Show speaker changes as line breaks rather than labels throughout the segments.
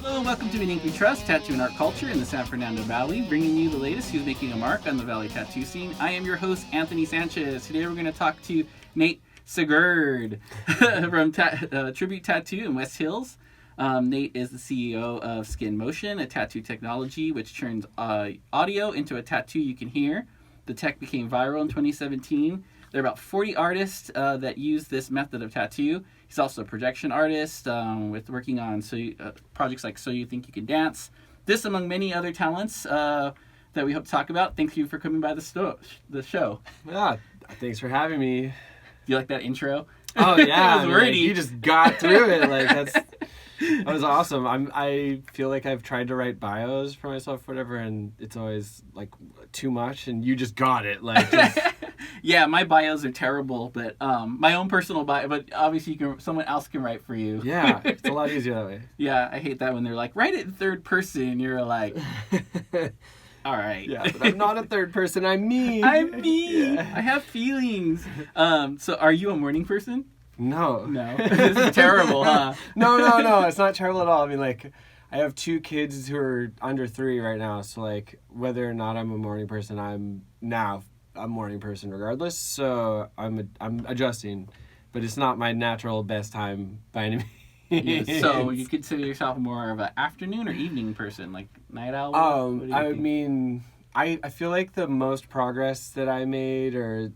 Hello and welcome to In Ink We Trust, Tattoo and Art Culture in the San Fernando Valley, bringing you the latest who's making a mark on the Valley tattoo scene. I am your host, Anthony Sanchez. Today we're going to talk to Nate Siggard from Tribute Tattoo in West Hills. Nate is the CEO of Skin Motion, a tattoo technology which turns audio into a tattoo you can hear. The tech became viral in 2017. There are about 40 artists that use this method of tattoo. He's also a projection artist with working on projects like So You Think You Can Dance. This among many other talents that we hope to talk about. Thank you for coming by the show.
Yeah, thanks for having me.
Do you like that intro?
Oh yeah,
It was wordy.
you just got through it. That was awesome. I feel like I've tried to write bios for myself, whatever, and it's always like too much. And you just got it.
Yeah, my bios are terrible, but my own personal bio. But obviously, someone else can write for you.
Yeah, it's a lot easier that way.
Yeah, I hate that when they're like, write it in third person. You're like, all right.
Yeah, but I'm not a third person. I'm me.
I'm me.
Yeah.
I have feelings. So, are you a morning person?
No.
This is terrible, huh?
No. It's not terrible at all. I mean, I have two kids who are under 3 right now, so whether or not I'm a morning person, I'm now a morning person regardless. So I'm adjusting, but it's not my natural best time by any means.
Yeah, so you consider yourself more of an afternoon or evening person, like night owl?
I feel like the most progress that I made, or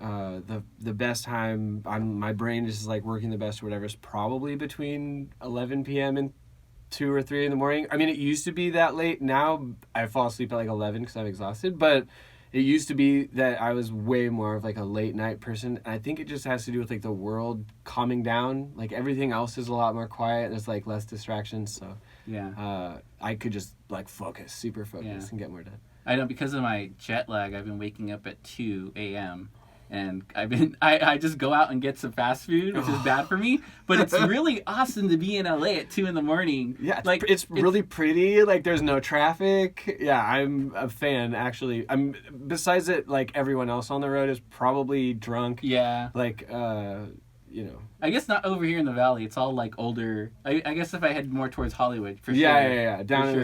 the best time my brain is working the best or whatever, is probably between 11 p.m. and 2 or 3 in the morning. I mean, it used to be that late. Now I fall asleep at 11 because I'm exhausted, but it used to be that I was way more of a late night person. And I think it just has to do with the world calming down. Everything else is a lot more quiet. There's less distractions. So
yeah,
I could just super focus and get more done.
I know, because of my jet lag, I've been waking up at 2 a.m. And I just go out and get some fast food, which is bad for me. But it's really awesome to be in LA at 2 in the morning.
Yeah, it's really pretty. There's no traffic. Yeah, I'm a fan, actually. Besides it, everyone else on the road is probably drunk.
Yeah.
I
guess not over here in the valley. It's all older. I guess if I head more towards Hollywood, for sure.
Yeah. Down in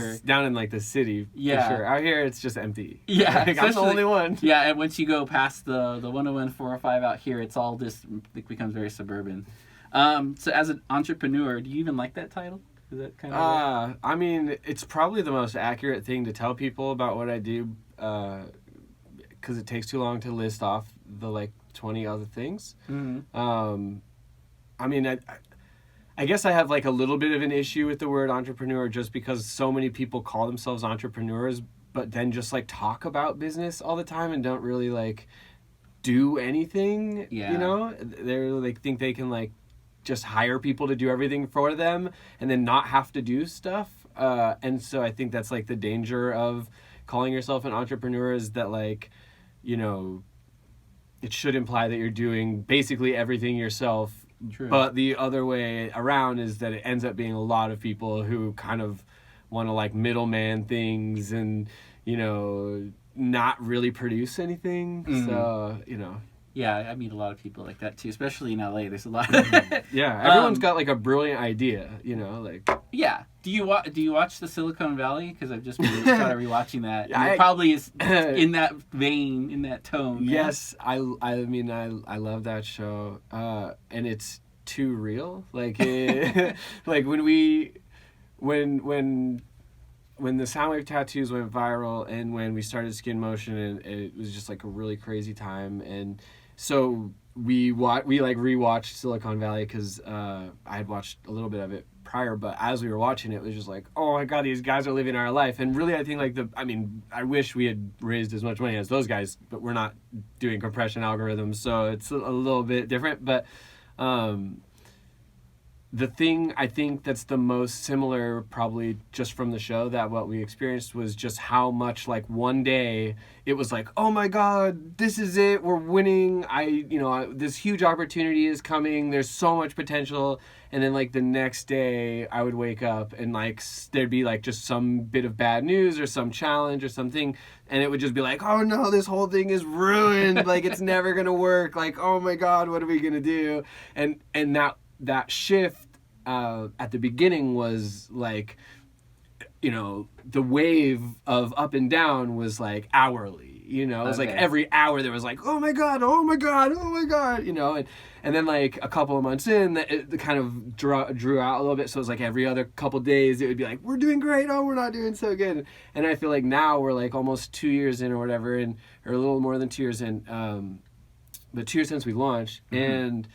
the city.
Yeah.
For sure. Out here, it's just empty.
Yeah.
I'm the only one.
Yeah, and once you go past the 101, 405 out here, it's all just becomes very suburban. So as an entrepreneur, do you even like that title? Is that kind of?
I mean, it's probably the most accurate thing to tell people about what I do, because it takes too long to list off the 20 other things.
Mm-hmm.
I mean, I guess I have a little bit of an issue with the word entrepreneur, just because so many people call themselves entrepreneurs, but then just talk about business all the time and don't really do anything.
Yeah.
They're think they can just hire people to do everything for them and then not have to do stuff. And so I think that's the danger of calling yourself an entrepreneur, is that it should imply that you're doing basically everything yourself.
True.
But the other way around is that it ends up being a lot of people who kind of want to middleman things and, not really produce anything.
Mm.
So,
Yeah, I meet a lot of people like that too, especially in LA. There's a lot.
Yeah, everyone's got a brilliant idea,
Yeah. Do you watch the Silicon Valley? Because I've just been started rewatching that.
Yeah,
it probably is in that vein, in that tone.
Yes, I mean I love that show, and it's too real. When the Soundwave tattoos went viral, and when we started Skin Motion, and it was just a really crazy time, and so we rewatched Silicon Valley, because I had watched a little bit of it prior, but as we were watching it, was just oh my god, these guys are living our life. And really, I think I wish we had raised as much money as those guys, but we're not doing compression algorithms, so it's a little bit different. But the thing I think that's the most similar, probably just from the show, that what we experienced was just how much one day it was oh my god, this is it, we're winning, this huge opportunity is coming, there's so much potential. And then the next day I would wake up and there'd be just some bit of bad news or some challenge or something, and it would just be oh no, this whole thing is ruined, it's never gonna work, oh my god, what are we gonna do? And that shift at the beginning was like, you know, the wave of up and down was like hourly, you know, it was like every hour there was like, oh my God, you know, and then like a couple of months in, it kind of drew out a little bit. So it was like every other couple days it would be like, we're doing great, oh, we're not doing so good. And I feel like now we're like almost 2 years in or whatever, or a little more than 2 years in, but 2 years since we launched, and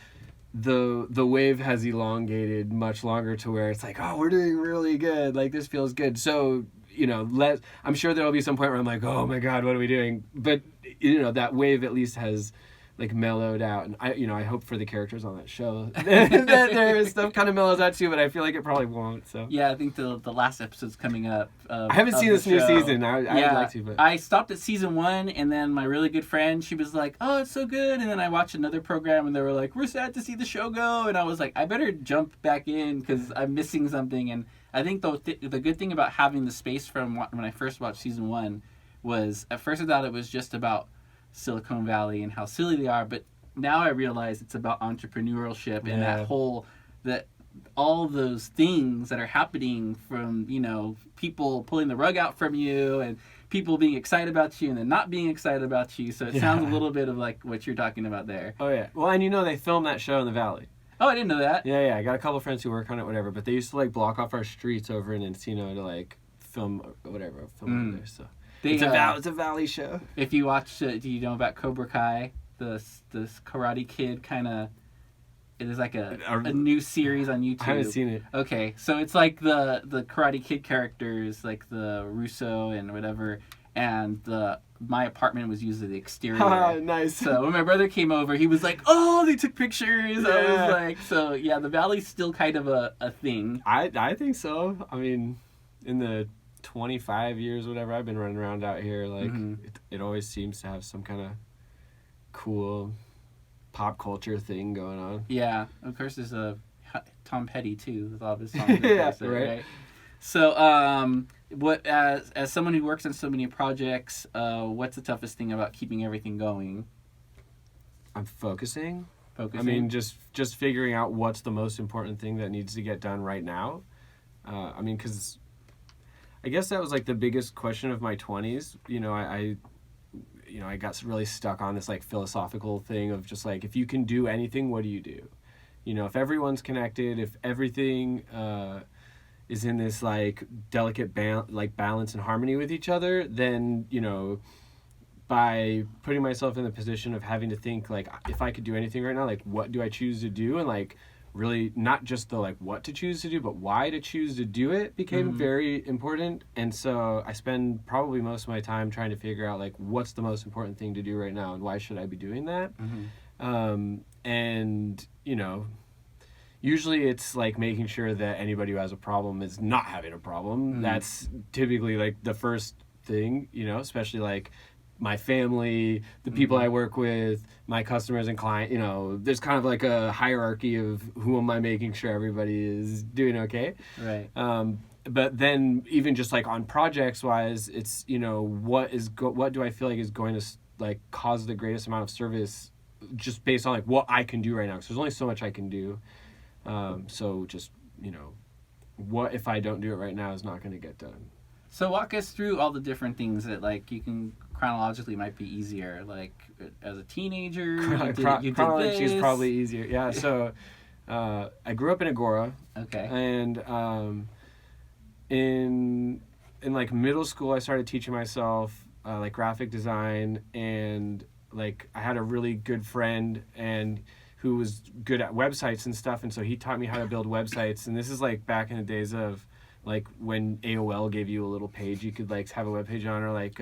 the wave has elongated much longer to where it's like, oh, we're doing really good, like this feels good. So, you know, I'm sure there'll be some point where I'm like, oh my God, what are we doing? But, you know, that wave at least has like mellowed out, and I hope for the characters on that show that their stuff kind of mellows out too, but I feel like it probably won't. So
yeah, I think the last episode's coming up.
I haven't seen this new season. I would like to, but
I stopped at season 1, and then my really good friend, she was like, "Oh, it's so good," and then I watched another program, and they were like, "We're sad to see the show go," and I was like, "I better jump back in because I'm missing something." And I think the good thing about having the space from when I first watched season 1 was, at first I thought it was just about Silicon Valley and how silly they are, but now I realize it's about entrepreneurship and that all those things that are happening from, you know, people pulling the rug out from you and people being excited about you and then not being excited about you. So it sounds a little bit of like what you're talking about there.
Oh yeah. Well, and you know, they filmed that show in the Valley.
Oh, I didn't know that.
Yeah. I got a couple of friends who work on it, whatever, but they used to like block off our streets over in Encino to like film over there. So it's a Valley show. If
you watch, do you know about Cobra Kai? This Karate Kid kind of, it is like a new series on YouTube.
I haven't seen it.
Okay, so it's like the Karate Kid characters, like the Russo and whatever, and my apartment was usually the exterior.
Nice.
So when my brother came over, he was like, "Oh, they took pictures." Yeah. I was like, so yeah, the Valley's still kind of a thing.
I think so. I mean, in the 25 years, whatever I've been running around out here, like it always seems to have some kind of cool pop culture thing going on.
Yeah, of course there's a Tom Petty too with all of his songs.
Right.
So what as someone who works on so many projects, what's the toughest thing about keeping everything going?
I'm focusing. I mean, just figuring out what's the most important thing that needs to get done right now. I mean, because I guess that was like the biggest question of my 20s. You know, I got really stuck on this like philosophical thing of just like, if you can do anything, what do you do? You know, if everyone's connected, if everything is in this like delicate balance and harmony with each other, then, you know, by putting myself in the position of having to think like, if I could do anything right now, like what do I choose to do? And like really not just the like what to choose to do, but why to choose to do it became very important. And so I spend probably most of my time trying to figure out like what's the most important thing to do right now and why should I be doing that. And you know, usually it's like making sure that anybody who has a problem is not having a problem. That's typically like the first thing, you know, especially like my family, the people I work with, my customers and clients. You know, there's kind of like a hierarchy of who am I making sure everybody is doing okay.
Right.
But then even just like on projects wise, it's, you know, what do I feel like is going to like cause the greatest amount of service just based on like what I can do right now. Because there's only so much I can do. So just, you know, what if I don't do it right now is not going to get done.
So walk us through all the different things that like you can chronologically might be easier. Like as a teenager,
chronology is probably easier. Yeah. So I grew up in Agora.
Okay.
And in like middle school, I started teaching myself like graphic design, and like I had a really good friend and who was good at websites and stuff, and so he taught me how to build websites. And this is like back in the days of like when AOL gave you a little page you could like have a web page on, or like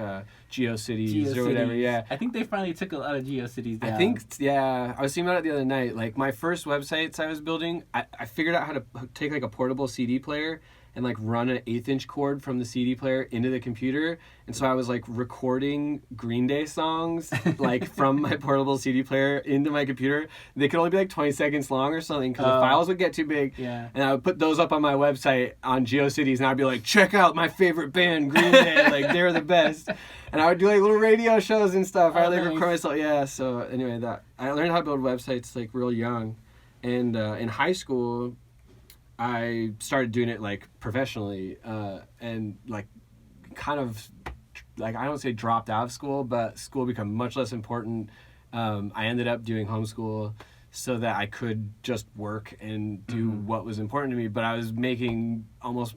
GeoCities or whatever. Yeah,
I think they finally took a lot of GeoCities down.
I think, yeah, I was thinking about it the other night. Like my first websites I was building, I figured out how to take like a portable CD player and like run an 1/8" cord from the CD player into the computer. And so I was like recording Green Day songs like from my portable CD player into my computer. They could only be like 20 seconds long or something because the files would get too big.
Yeah.
And I would put those up on my website on GeoCities, and I'd be like, check out my favorite band, Green Day. Like they're the best. And I would do like little radio shows and stuff. I like record myself. Yeah. So anyway, I learned how to build websites like real young. And in high school, I started doing it like professionally, and like kind of like, I don't say dropped out of school, but school became much less important. I ended up doing homeschool so that I could just work and do what was important to me. But I was making almost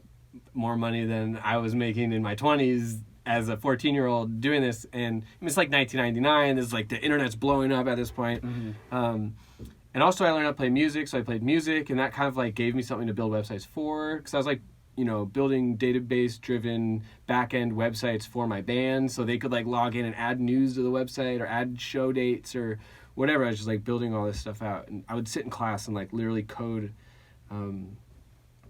more money than I was making in my 20s as a 14-year-old doing this. And it's like 1999. It's like the internet's blowing up at this point. And also I learned how to play music. So I played music, and that kind of like gave me something to build websites for. Because I was like, you know, building database-driven back-end websites for my band so they could like log in and add news to the website or add show dates or whatever. I was just like building all this stuff out. And I would sit in class and like literally code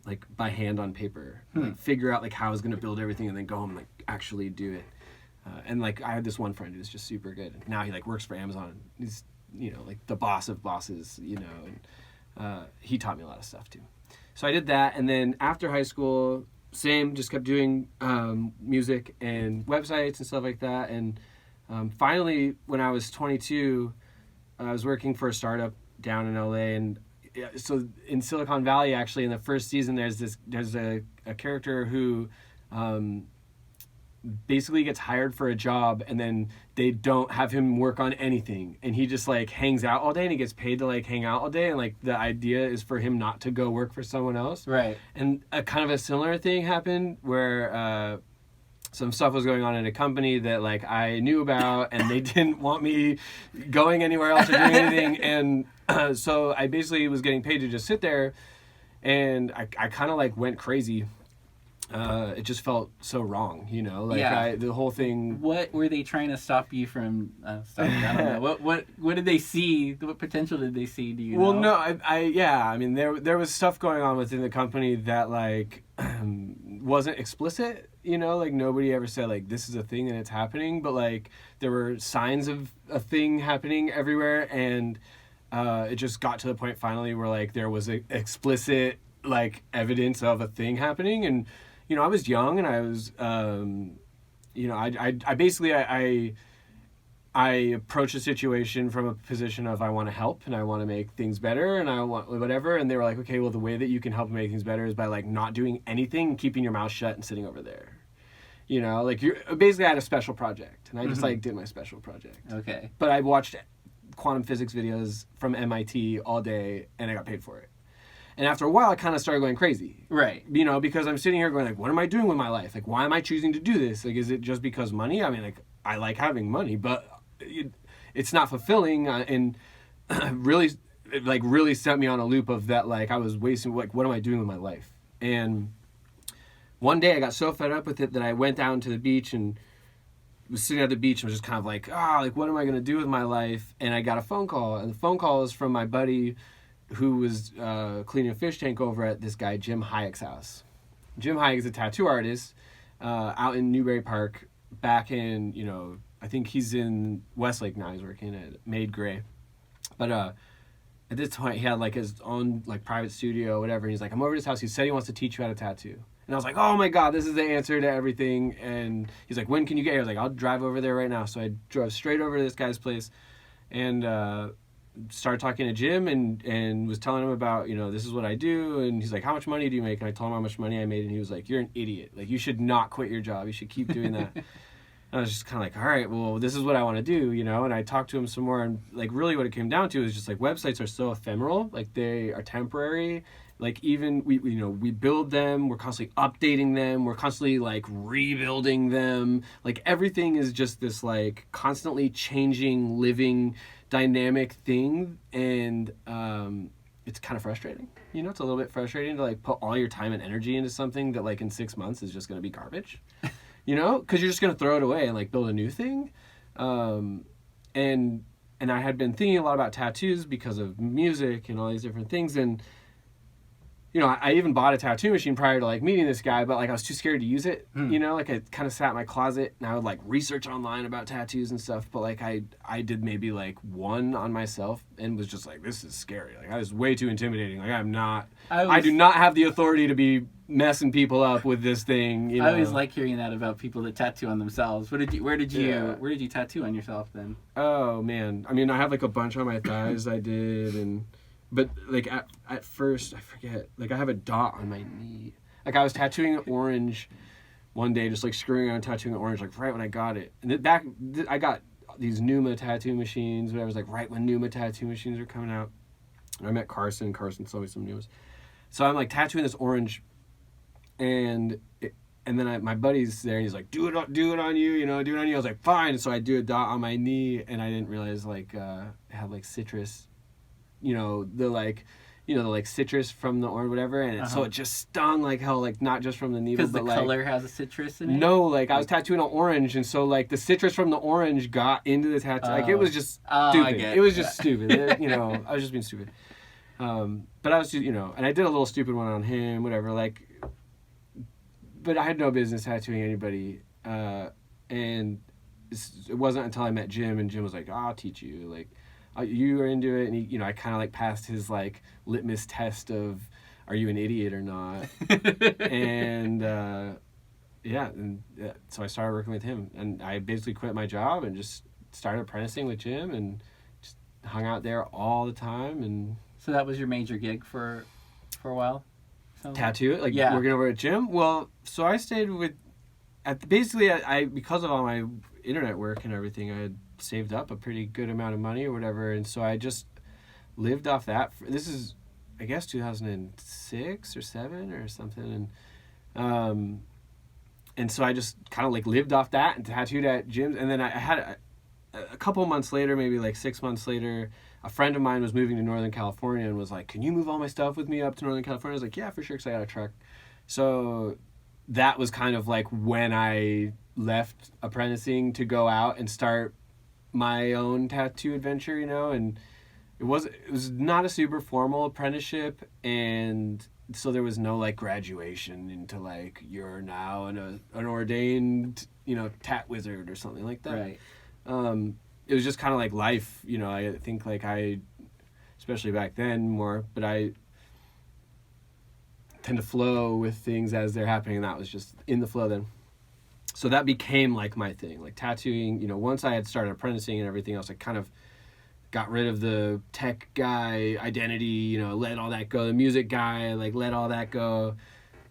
like by hand on paper, like figure out like how I was going to build everything and then go home and like actually do it. And like I had this one friend who was just super good. Now he like works for Amazon. He's, you know, like the boss of bosses, you know, and he taught me a lot of stuff too. So I did that, and then after high school, same, just kept doing music and websites and stuff like that. And finally, when I was 22, I was working for a startup down in LA, and so in Silicon Valley, actually, in the first season, there's a character who basically gets hired for a job, and then they don't have him work on anything, and he just like hangs out all day, and he gets paid to like hang out all day, and like the idea is for him not to go work for someone else.
Right.
And a kind of a similar thing happened where some stuff was going on in a company that like I knew about, and they didn't want me going anywhere else or doing anything. And so I basically was getting paid to just sit there, and I kind of like went crazy. It just felt so wrong, you know, like the whole thing.
What were they trying to stop you from stopping? I don't know. What did they see? What potential did they see? Do you know?
Well, no, I mean, there was stuff going on within the company that like wasn't explicit, you know, like nobody ever said like this is a thing and it's happening, but like there were signs of a thing happening everywhere, and it just got to the point finally where like there was a explicit like evidence of a thing happening. And you know, I was young, and I was, you know, I basically approached the situation from a position of I want to help and I want to make things better and I want whatever. And they were like, okay, well, the way that you can help make things better is by like not doing anything, keeping your mouth shut and sitting over there. You know, like basically I had a special project, and I just like did my special project.
Okay.
But I watched quantum physics videos from MIT all day, and I got paid for it. And after a while, I kind of started going crazy.
Right.
You know, because I'm sitting here going, like, what am I doing with my life? Like, why am I choosing to do this? Like, is it just because money? I mean, like, I like having money, but it's not fulfilling. And really set me on a loop of that, like, I was wasting, like, what am I doing with my life? And one day I got so fed up with it that I went down to the beach and was sitting at the beach and was just kind of like, like, what am I going to do with my life? And I got a phone call. And the phone call was from my buddy who was cleaning a fish tank over at this guy Jim Hayek's house. Jim Hayek is a tattoo artist out in Newbury Park back in, you know, I think he's in Westlake now. He's working at Made Gray. But at this point, he had like his own like private studio or whatever. And he's like, I'm over at his house. He said he wants to teach you how to tattoo. And I was like, oh my God, this is the answer to everything. And he's like, when can you get here? I was like, I'll drive over there right now. So I drove straight over to this guy's place and started talking to Jim and was telling him about, you know, this is what I do. And he's like, how much money do you make? And I told him how much money I made. And he was like, you're an idiot. Like, you should not quit your job. You should keep doing that. And I was just kind of like, all right, well, this is what I want to do, you know? And I talked to him some more. And like, really what it came down to is just like websites are so ephemeral. Like, they are temporary. Like, even we build them, we're constantly updating them, we're constantly like rebuilding them. Like, everything is just this like constantly changing, living, dynamic thing. And it's kind of frustrating, you know? It's a little bit frustrating to like put all your time and energy into something that like in 6 months is just going to be garbage, you know, because you're just going to throw it away and like build a new thing. And I had been thinking a lot about tattoos because of music and all these different things. And you know, I even bought a tattoo machine prior to like meeting this guy, but like I was too scared to use it. You know, like I kind of sat in my closet and I would like research online about tattoos and stuff. But like I did maybe like one on myself and was just like, this is scary. Like, I was way too intimidating. Like, I do not have the authority to be messing people up with this thing. You know?
I always like hearing that about people that tattoo on themselves. Where did you tattoo on yourself then?
Oh man, I mean, I have like a bunch on my thighs I did, and but like at first I forget, like I have a dot on my knee. Like I was tattooing an orange one day, just like screwing around tattooing an orange, like right when I got it. And I got these Numa tattoo machines, whatever. It was like right when Numa tattoo machines were coming out. And I met Carson. Carson sold me some Numas. So I'm like tattooing this orange, and then my buddy's there, and he's like, do it on you, do it on you. I was like, fine. So I do a dot on my knee, and I didn't realize like it had like citrus, the citrus from the orange, whatever, and so it just stung like hell, like not just from the needle,
because the color has a citrus in it.
No, like I was tattooing an orange, and so like the citrus from the orange got into the tattoo. Like it was just stupid. It was just stupid. I was just being stupid. But I was, and I did a little stupid one on him, whatever. Like, but I had no business tattooing anybody, and it wasn't until I met Jim, and Jim was like, "I'll teach you." Like, you are into it, and he, I kind of like passed his like litmus test of, are you an idiot or not? And so I started working with him, and I basically quit my job and just started apprenticing with Jim, and just hung out there all the time. And
so that was your major gig for a while.
Tattoo, working over at Jim. Well, so I stayed with, I because of all my internet work and everything, I had saved up a pretty good amount of money or whatever, and so I just lived off that. This is, I guess, 2006 or 7 or something, and so I just kind of like lived off that and tattooed at Jim's. And then I had a couple months later, maybe like 6 months later, a friend of mine was moving to Northern California and was like, "Can you move all my stuff with me up to Northern California?" I was like, "Yeah, for sure," because I got a truck. So that was kind of like when I left apprenticing to go out and start my own tattoo adventure, and it was not a super formal apprenticeship, and so there was no like graduation into like you're now an ordained tat wizard or something like that.
Right.
It was just kind of like life, I think like especially back then more, but I tend to flow with things as they're happening, and that was just in the flow then. So that became like my thing, like tattooing. Once I had started apprenticing and everything else, I kind of got rid of the tech guy identity, let all that go. The music guy, like let all that go,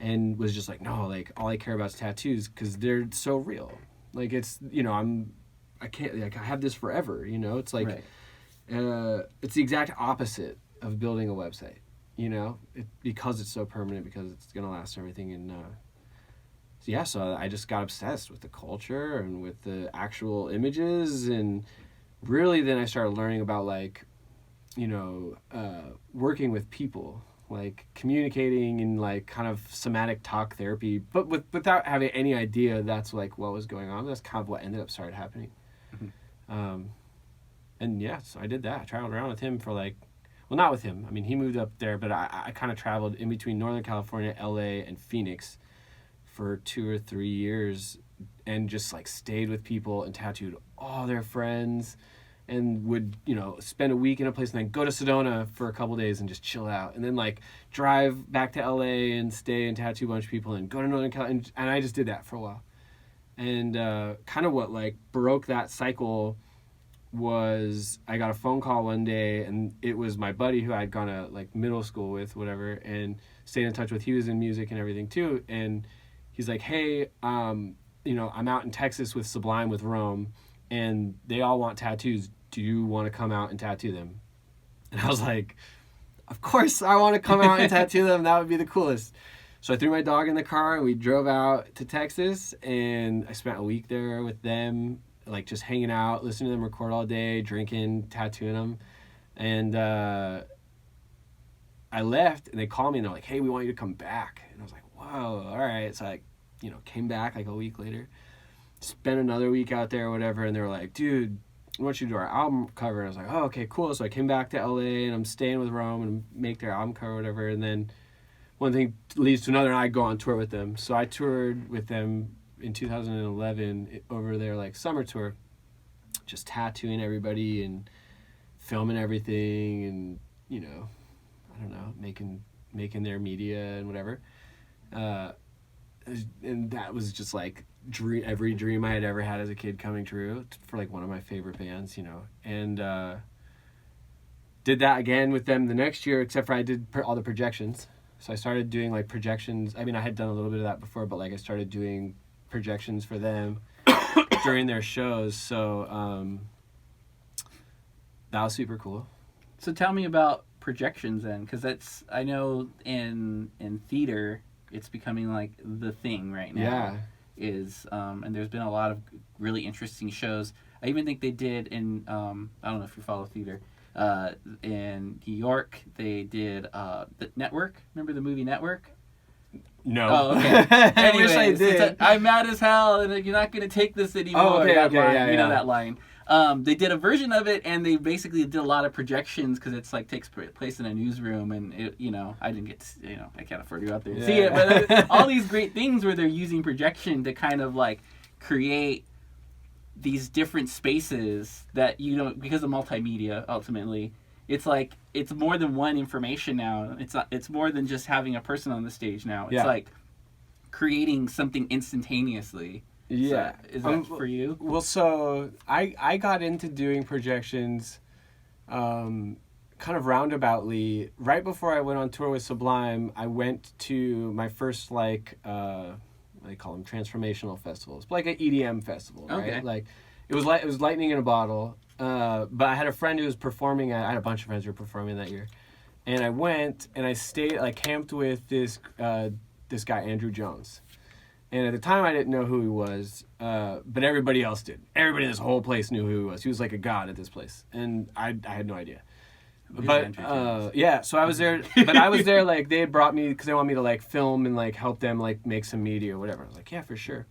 and was just like, no, like all I care about is tattoos because they're so real. Like it's, I can't, like I have this forever, it's like,
right.
It's the exact opposite of building a website, because it's so permanent, because it's going to last and everything. And, so I just got obsessed with the culture and with the actual images, and really then I started learning about like, working with people, like communicating and like kind of somatic talk therapy, but without having any idea that's like what was going on. That's kind of what ended up started happening. Mm-hmm. So I did that. I traveled around with him for like, well, not with him. I mean, he moved up there, but I kind of traveled in between Northern California, LA, and Phoenix for 2 or 3 years, and just like stayed with people and tattooed all their friends, and would spend a week in a place and then go to Sedona for a couple days and just chill out, and then like drive back to LA and stay and tattoo a bunch of people and go to Northern California, and I just did that for a while. And kind of what like broke that cycle was I got a phone call one day, and it was my buddy who I'd gone to like middle school with, whatever, and stayed in touch with. He was in music and everything too, and he's like, "Hey, I'm out in Texas with Sublime with Rome, and they all want tattoos. Do you want to come out and tattoo them?" And I was like, "Of course I want to come out and tattoo them. That would be the coolest." So I threw my dog in the car, and we drove out to Texas, and I spent a week there with them, like just hanging out, listening to them record all day, drinking, tattooing them. And I left, and they called me, and they're like, "Hey, we want you to come back." And I was like, "Whoa, all right." So I, came back like a week later, spent another week out there or whatever, and they were like, "Dude, I want you to do our album cover." And I was like, "Oh, okay, cool." So I came back to LA, and I'm staying with Rome and make their album cover or whatever. And then one thing leads to another, and I go on tour with them. So I toured with them in 2011 over their like summer tour, just tattooing everybody and filming everything, and I don't know, making their media and whatever. And that was just like every dream I had ever had as a kid coming true for like one of my favorite bands, And did that again with them the next year, except for I did all the projections. So I started doing like projections. I mean, I had done a little bit of that before, but like I started doing projections for them during their shows. So that was super cool.
So tell me about projections then, because that's, I know in theater it's becoming like the thing right now.
Yeah.
And there's been a lot of really interesting shows. I even think they did in I don't know if you follow theater. In New York, they did the Network. Remember the movie Network?
No.
Oh, okay.
I wish I did.
I'm mad as hell, and you're not going to take this anymore.
Oh, okay,
that line,
yeah,
you know that line. They did a version of it, and they basically did a lot of projections because it's like takes place in a newsroom, and it, I didn't get to, I can't afford to go out there and see it, but all these great things where they're using projection to kind of like create these different spaces that because of multimedia ultimately. It's like it's more than one information now. It's more than just having a person on the stage now. It's like creating something instantaneously.
Yeah.
So, is that for you?
Well, so I got into doing projections kind of roundaboutly. Right before I went on tour with Sublime, I went to my first like what do you call them, transformational festivals, like an EDM festival, right?
Okay.
Like it was lightning in a bottle. But I had a friend who was performing. I had a bunch of friends who were performing that year, and I went and I stayed, like camped with this guy Andrew Jones, and at the time I didn't know who he was, but everybody else did. Everybody in this whole place knew who he was. He was like a god at this place, and I had no idea. But yeah, so I was there. But I was there like they had brought me because they want me to like film and like help them like make some media or whatever. I was like, yeah, for sure.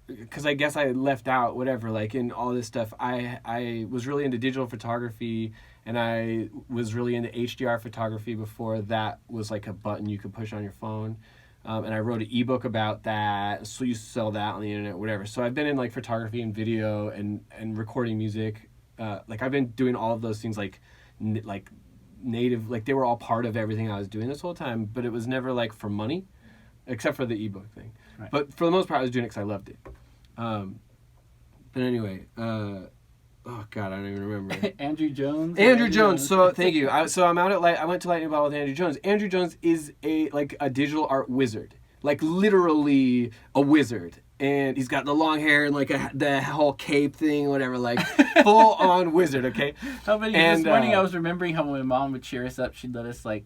Because I guess I left out whatever, like in all this stuff. I was really into digital photography, and I was really into HDR photography before that was like a button you could push on your phone. And I wrote an ebook about that, so you sell that on the internet, whatever. So I've been in like photography and video and recording music. Like I've been doing all of those things like native, like they were all part of everything I was doing this whole time, but it was never like for money, except for the ebook thing. Right. But for the most part, I was doing it because I loved it. But anyway, oh God, I don't even remember.
Andrew Jones.
Andrew Jones. So thank you. I'm out at I went to Lightning Ball with Andrew Jones. Andrew Jones is a digital art wizard, like literally a wizard. And he's got the long hair and like the whole cape thing, whatever, like full on wizard. Okay.
How about this morning? I was remembering how when my mom would cheer us up, she'd let us like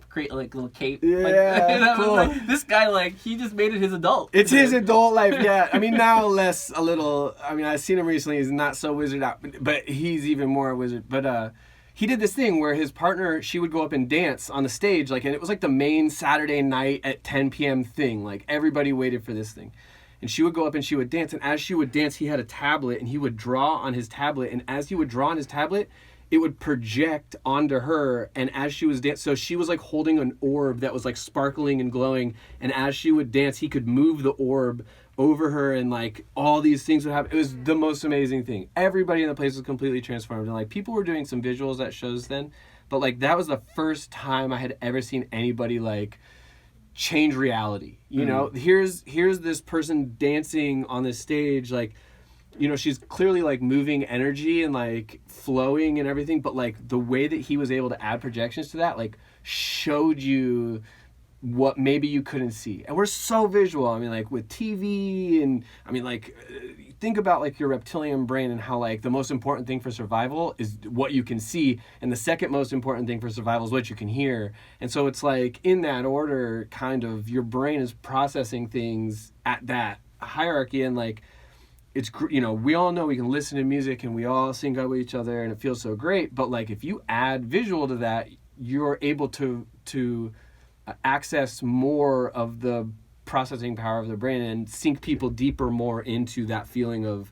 create like a little cape.
Yeah, cool.
Like, this guy, like, he just made it his adult.
It's his adult life. Yeah. I mean, now a little. I mean, I've seen him recently. He's not so wizard out, but he's even more a wizard. But he did this thing where his partner, she would go up and dance on the stage, like, and it was like the main Saturday night at 10 p.m. thing. Like everybody waited for this thing. And she would go up and she would dance. And as she would dance, he had a tablet and he would draw on his tablet. And as he would draw on his tablet, it would project onto her. And as she was dancing, so she was like holding an orb that was like sparkling and glowing. And as she would dance, he could move the orb over her and like all these things would happen. It was the most amazing thing. Everybody in the place was completely transformed. And like people were doing some visuals at shows then. But like that was the first time I had ever seen anybody like change reality, you know. Here's this person dancing on this stage, like, you know, she's clearly like moving energy and like flowing and everything, but like the way that he was able to add projections to that like showed you what maybe you couldn't see. And we're so visual. I mean, like with TV, and I mean, like think about like your reptilian brain and how like the most important thing for survival is what you can see, and the second most important thing for survival is what you can hear. And so it's like in that order, kind of your brain is processing things at that hierarchy. And like it's, you know, we all know we can listen to music and we all sync up with each other and it feels so great, but like if you add visual to that, you're able to access more of the processing power of the brain and sink people deeper more into that feeling of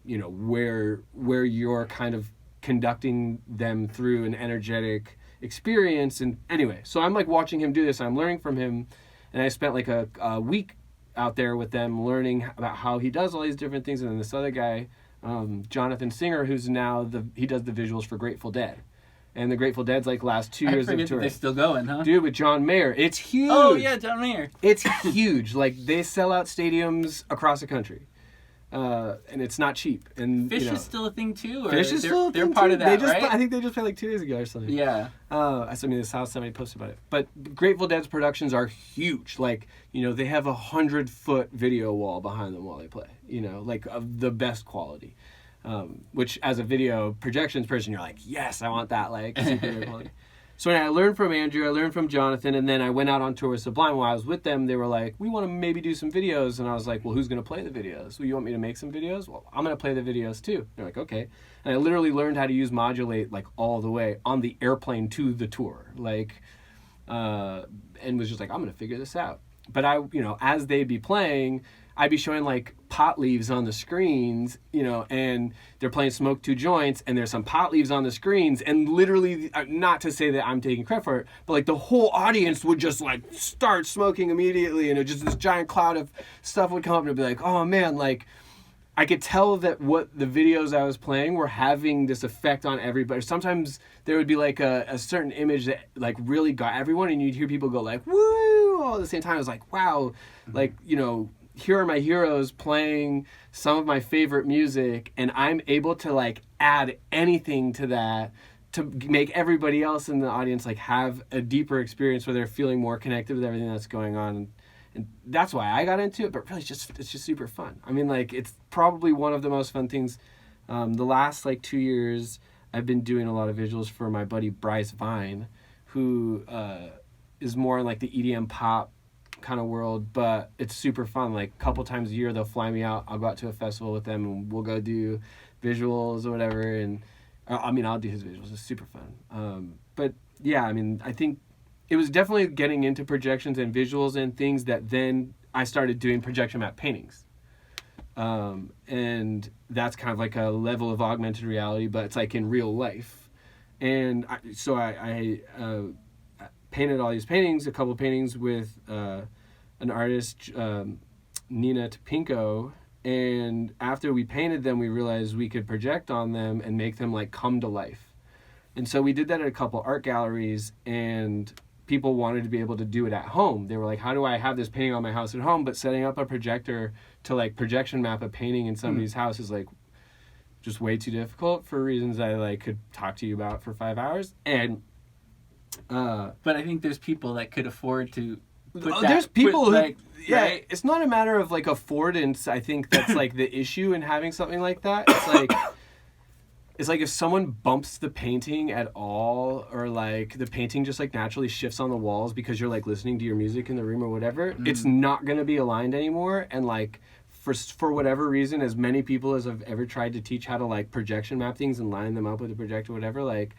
you know, where you're kind of conducting them through an energetic experience. And anyway, so I'm like watching him do this, I'm learning from him, and I spent like a week out there with them learning about how he does all these different things. And then this other guy, Jonathan Singer, who's now he does the visuals for Grateful Dead. And the Grateful Dead's like last 2 years of tour.
They're still going, huh?
Dude, with John Mayer. It's huge.
Oh, yeah, John Mayer.
It's huge. Like, they sell out stadiums across the country. and it's not cheap. And
Fish is still a thing too. Or
Fish is still a thing.
They're part of that, right?
I think they just played like 2 days ago or something.
Yeah.
I mean, this house somebody posted about it. But Grateful Dead's productions are huge. Like, they have 100-foot video wall behind them while they play. Like of the best quality. Which as a video projections person, you're like, yes, I want that. Like super quality. So I learned from Andrew, I learned from Jonathan, and then I went out on tour with Sublime. While I was with them, they were like, we want to maybe do some videos. And I was like, well, who's going to play the videos? Well, you want me to make some videos? Well, I'm going to play the videos too. They're like, okay. And I literally learned how to use Modulate like all the way on the airplane to the tour. Like, and was just like, I'm going to figure this out. But as they'd be playing, I'd be showing like pot leaves on the screens, and they're playing Smoke Two Joints, and there's some pot leaves on the screens, and literally, not to say that I'm taking credit for it, but like the whole audience would just like start smoking immediately, and just this giant cloud of stuff would come up, and it'd be like, oh man, like I could tell that what the videos I was playing were having this effect on everybody. Sometimes there would be like a certain image that like really got everyone, and you'd hear people go like, woo, all at the same time. I was like, wow, like, here are my heroes playing some of my favorite music, and I'm able to like add anything to that to make everybody else in the audience like have a deeper experience where they're feeling more connected with everything that's going on. And that's why I got into it, but really it's just super fun. I mean, like, it's probably one of the most fun things. The last like 2 years, I've been doing a lot of visuals for my buddy Bryce Vine, who is more in like the EDM pop kind of world, but it's super fun. Like a couple times a year they'll fly me out, I'll go out to a festival with them, and we'll go do visuals or whatever, and I'll do his visuals. It's super fun. But yeah, I mean, I think it was definitely getting into projections and visuals and things that then I started doing projection map paintings, and that's kind of like a level of augmented reality, but it's like in real life. And I painted all these paintings, a couple paintings with an artist, Nina Topinko, and after we painted them, we realized we could project on them and make them like come to life. And so we did that at a couple art galleries, and people wanted to be able to do it at home. They were like, how do I have this painting on my house at home? But setting up a projector to like projection map a painting in somebody's house is like just way too difficult for reasons I like could talk to you about for 5 hours. And
but I think there's people that could afford to
there's people who right? It's not a matter of like affordance. I think that's like the issue in having something like that. It's like if someone bumps the painting at all, or like the painting just like naturally shifts on the walls because you're like listening to your music in the room or whatever, it's not going to be aligned anymore. And like for whatever reason, as many people as I've ever tried to teach how to like projection map things and line them up with a projector or whatever, like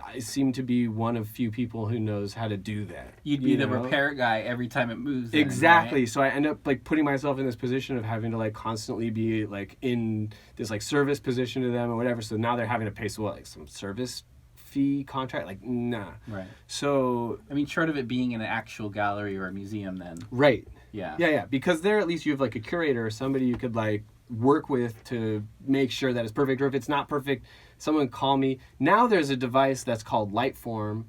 I seem to be one of few people who knows how to do that.
You'd be the repair guy every time it moves. Then,
exactly.
Right?
So I end up like putting myself in this position of having to like constantly be like in this like service position to them or whatever. So now they're having to pay like some service fee contract. Like, nah.
Right.
So
I mean, short of it being in an actual gallery or a museum, then.
Right.
Yeah.
Yeah. Because there at least you have like a curator or somebody you could like work with to make sure that it's perfect, or if it's not perfect, someone call me. Now there's a device that's called Lightform,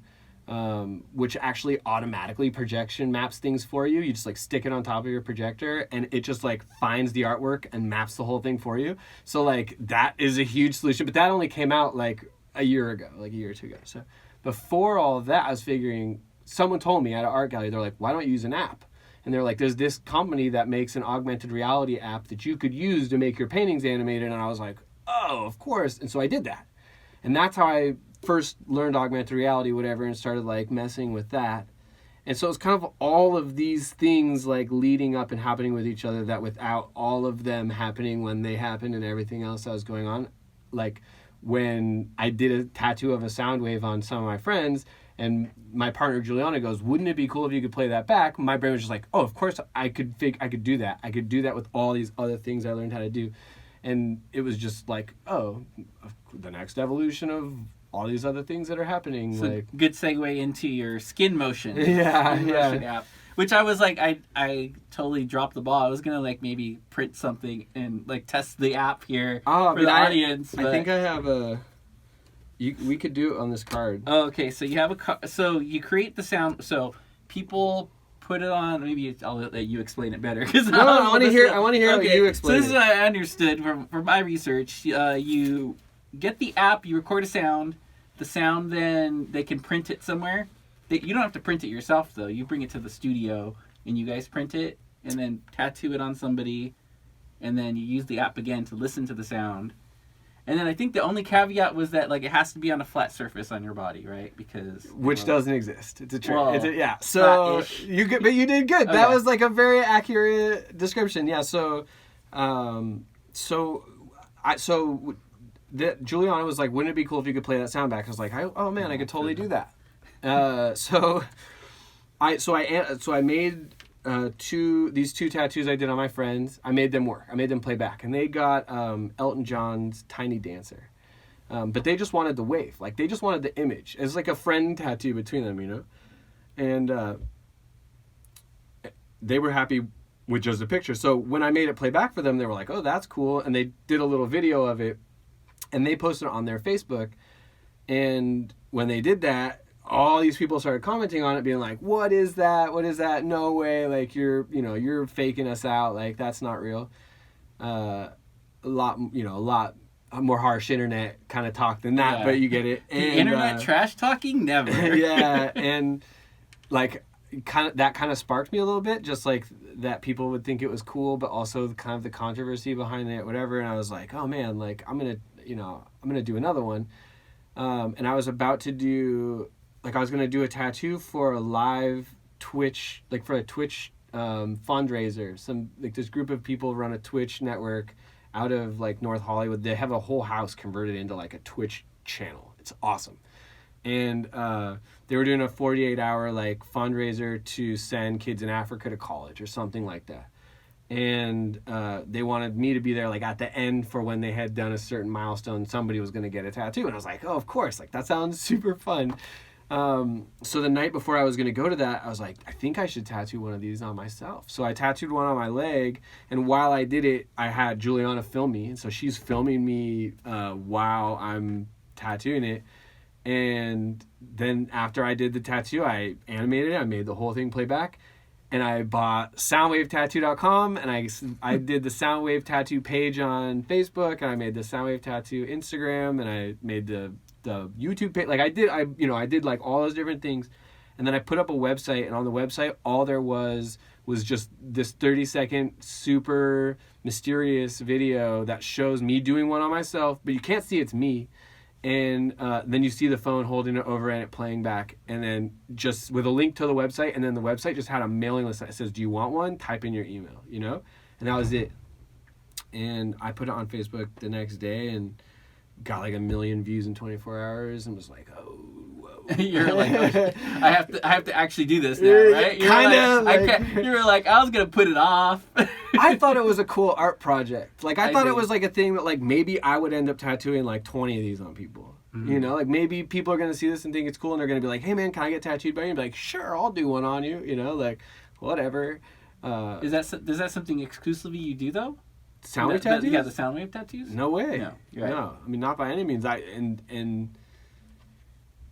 which actually automatically projection maps things for you. You just like stick it on top of your projector, and it just like finds the artwork and maps the whole thing for you. So like that is a huge solution, but that only came out like a year ago, like a year or two ago. So before all of that, I was figuring, someone told me at an art gallery, they're like, why don't you use an app? And they're like, there's this company that makes an augmented reality app that you could use to make your paintings animated. And I was like, oh, of course. And so I did that. And that's how I first learned augmented reality, whatever, and started like messing with that. And so it's kind of all of these things like leading up and happening with each other, that without all of them happening when they happened and everything else that was going on, like when I did a tattoo of a sound wave on some of my friends, and my partner Juliana goes, wouldn't it be cool if you could play that back? My brain was just like, oh, of course I could do that. I could do that with all these other things I learned how to do. And it was just like, oh, the next evolution of all these other things that are happening.
So
like
good segue into your skin motion.
Motion
app. Which I was like, I totally dropped the ball. I was gonna like maybe print something and like test the app here for the audience.
I think I have a. We could do it on this card.
Oh, okay, so you have so you create the sound. So people put it on. Maybe I'll let you explain it better. Cause
no, I want to hear. I want to hear what you explain.
So this is what I understood from my research. You get the app. You record a sound. The sound, then they can print it somewhere. You don't have to print it yourself though. You bring it to the studio and you guys print it and then tattoo it on somebody, and then you use the app again to listen to the sound. And then I think the only caveat was that like it has to be on a flat surface on your body, right? Because
which doesn't exist. It's a trick.
Well,
Yeah. So but you did good.
Okay.
That was like a very accurate description. Yeah. So, Juliana was like, "Wouldn't it be cool if you could play that sound back?" I was like, "Oh man, I could totally do that." So I made these two tattoos I did on my friends. I made them work. I made them play back, and they got Elton John's Tiny Dancer. But they just wanted the wave, like they just wanted the image. It's like a friend tattoo between them, you know. And they were happy with just the picture. So when I made it play back for them, they were like, "Oh, that's cool," and they did a little video of it. And they posted it on their Facebook. And when they did that, all these people started commenting on it, being like, "What is that? What is that? No way! Like you're faking us out. Like that's not real." A lot more harsh internet kind of talk than that, but you get it. And,
internet trash talking, never.
Yeah, and like that kind of sparked me a little bit, just like that people would think it was cool, but also kind of the controversy behind it, whatever. And I was like, oh man, like I'm gonna do another one. And I was about to do, like I was gonna do a tattoo for a live Twitch, like for a Twitch fundraiser. Some like this group of people run a Twitch network out of like North Hollywood. They have a whole house converted into like a Twitch channel. It's awesome. And they were doing a 48-hour like fundraiser to send kids in Africa to college or something like that. And they wanted me to be there like at the end for when they had done a certain milestone. Somebody was going to get a tattoo. And I was like, oh, of course. Like that sounds super fun. So the night before I was going to go to that, I was like, I think I should tattoo one of these on myself. So I tattooed one on my leg. And while I did it, I had Juliana film me. And so she's filming me while I'm tattooing it. And then after I did the tattoo, I animated it. I made the whole thing play back. And I bought soundwavetattoo.com, and I did the Soundwave Tattoo page on Facebook, and I made the Soundwave Tattoo Instagram, and I made the YouTube page. Like I did like all those different things. And then I put up a website, and on the website, all there was just this 30-second super mysterious video that shows me doing one on myself, but you can't see it's me. And then you see the phone holding it over and it playing back, and then just with a link to the website, and then the website just had a mailing list that says, do you want one? Type in your email, you know? And that was it. And I put it on Facebook the next day and got like 1 million views in 24 hours and was like, oh, whoa.
You're like, oh, I have to actually do this now, right? You were like, I was going to put it off.
I thought it was a cool art project. Like, I thought it was like a thing that like maybe I would end up tattooing like 20 of these on people. Mm-hmm. You know, like maybe people are going to see this and think it's cool, and they're going to be like, hey man, can I get tattooed by you? And be like, sure, I'll do one on you. You know, like whatever.
Is that something exclusively you do though?
Soundwave tattoos?
Yeah, the Soundwave tattoos?
No way.
No, right.
No. I mean, not by any means. And